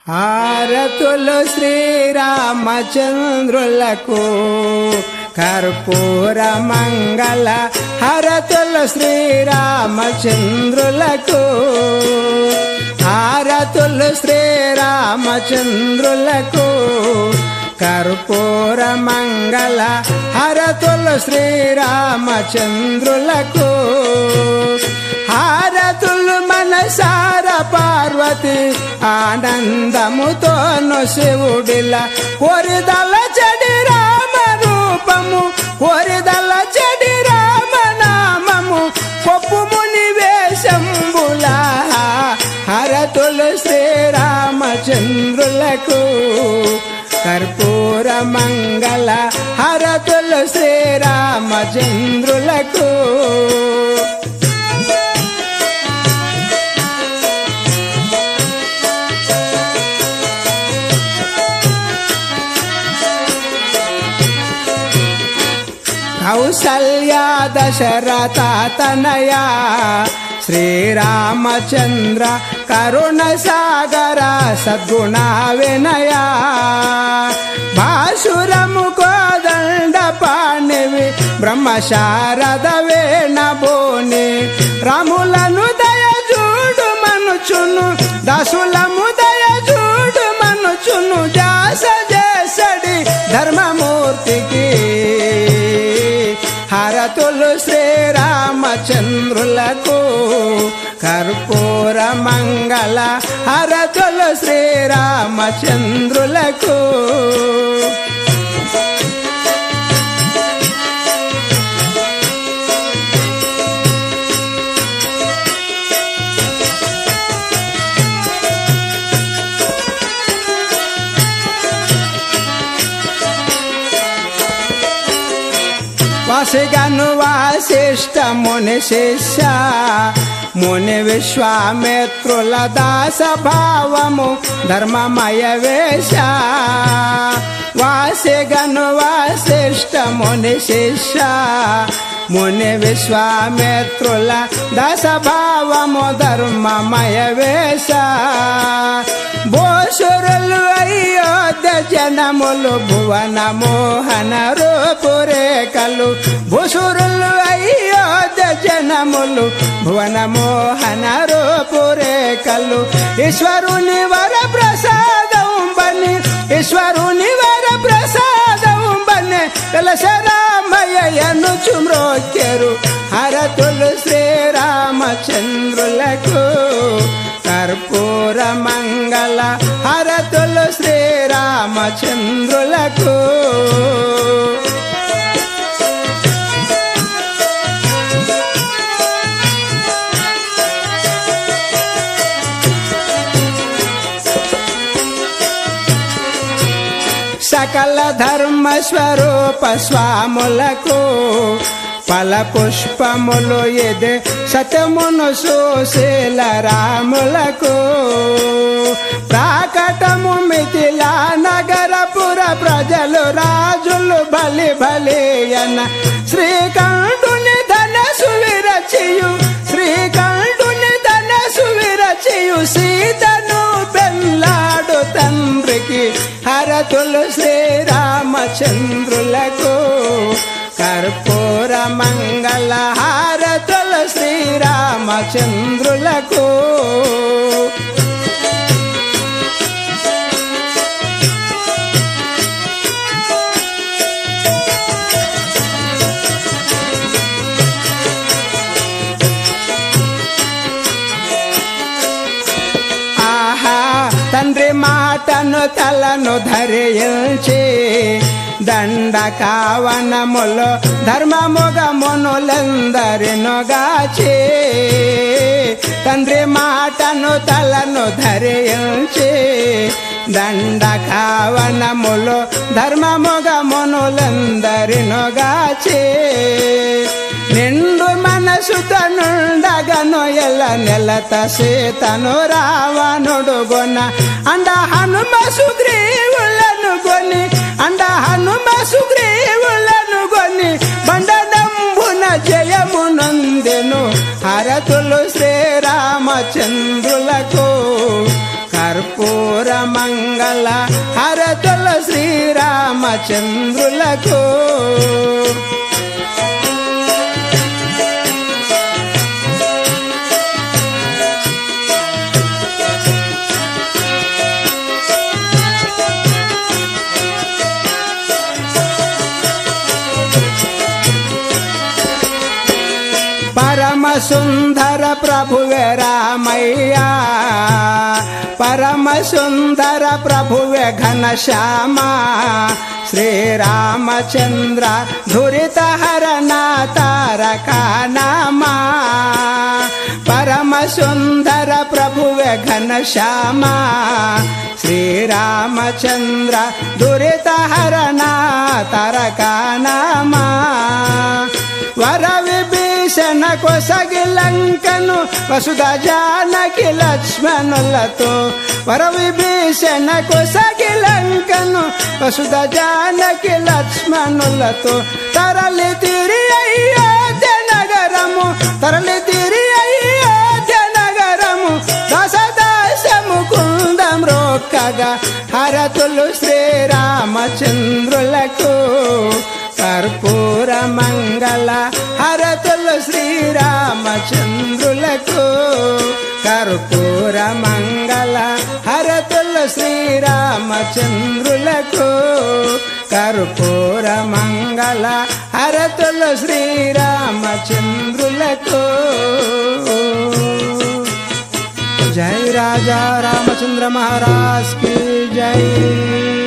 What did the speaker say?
హారతులు శ్రీరామచంద్రులకు కర్పూర మంగళ హారతులు శ్రీరామచంద్రులకు హారతులు శ్రీరామచంద్రులకు కర్పూర మంగళ హారతులు శ్రీరామచంద్రులకు హారతులు మనసార పార్వతి ఆనందముతోను శివుడిలా కోరిదల చెడి రామ రూపము కోరిదల చెడి రామ నామము కొప్పు ముని వేషంబులా హారతులు శ్రీరామచంద్రులకు కర్పూర మంగళ హారతులు శ్రీరామచంద్రులకు కౌసల్యా దశరథ తనయా శ్రీరామచంద్ర కరుణ సాగర సద్గుణ వినయ భాసురము కోదండ పాణివి బ్రహ్మ శారద వేణబోని రాములను దయ చూడు మనుచును దాసులము దయ చూడు మనుచును జాస చేసడి ధర్మమూర్తికి హారతులు శ్రీరామచంద్రులకు కర్పూర మంగళ హారతులు శ్రీరామచంద్రులకు వాసిగను వాసిష్ట ముని శిష్య ముని విశ్వామిత్రుల దాస భావము ధర్మమయ వేష వాసిగను వాసిష్ట ముని శిష్య ముని విశ్వామిత్రుల దాస భావము ధర్మమయ వేష భూసురులు అయోధ్య జనములు భువన మోహన రూపురేఖలు భూసురులు అయోధ్య జనములు భువన మోహన రూపురేఖలు ఈశ్వరుని వర ప్రసాదం బని ఈశ్వరుని వర ప్రసాదం బని కలశరామయ్యను చుమ్రోక్కెరు హారతులు శ్రీరామచంద్రులకు కర్పూర మంగళ హారతులు శ్రీరామచంద్రులకు సకల ధర్మ స్వరూప స్వాములకు ఫల పుష్పములు ఇది సతమును సుశీల రాములకు ప్రాకటము మిథిలా నగరపుర ప్రజలు రాజులు బలి బలియన శ్రీకంఠుని ధనసు విరచియు శ్రీకంఠుని ధనసు విరచియు సీతను పెళ్ళాడు తండ్రికి హారతులు శ్రీరామచంద్రులకు కర్పూర మంగళ హారతులు శ్రీరామచంద్రులకు ఆహా తండ్రి మాటను తలను ధరించి దండ కావనములో ధర్మముగమునులందరిను గాచి తండ్రి మాటను తలను ధరించి దండ కావనములో ధర్మముగమునులందరిను గాచి నిండు మనసుతో నుండగను ఎల నెలత సీతను రావణుడు గొన అండ హనుమ సుగ్రీవులను గొని అండ హనుమ సుగ్రీవులను గొని బండనంబున జయమునందెను హారతులు శ్రీరామచంద్రులకు కర్పూర కర్పూర మంగళ హారతులు శ్రీరామచంద్రులకు పరమ సుందర ప్రభువే రామయ్యా పరమ సుందర ప్రభువే ఘనశ్యామ శ్రీరామచంద్ర ధురిత హరణ తారక నామా పరమ సుందర ప్రభువే ఘనశ్యామ శ్రీరామచంద్ర ధురిత హరణ తారక నామా వర విభీషణ కొసగి లంకను వసుధ జానకి లక్ష్మణులతో వర విభీషణ కొసగి లంకను వసుధ జానకి లక్ష్మణులతో తరలి తిరి అయోధ్య నగరము తరలి తిరి అయోధ్య నగరము దశదశము కుందం రోక్కగా హరతులు శ్రీరామచంద్రులకు కర్పూర మంగళ హరతులు శ్రీరామచంద్రులకు కర్పూర మంగళ హరతులు శ్రీరామచంద్రులకు కర్పూర మంగళ హరతులు శ్రీరామచంద్రులకు జై రాజా రామచంద్ర మహారాజ్ की जय।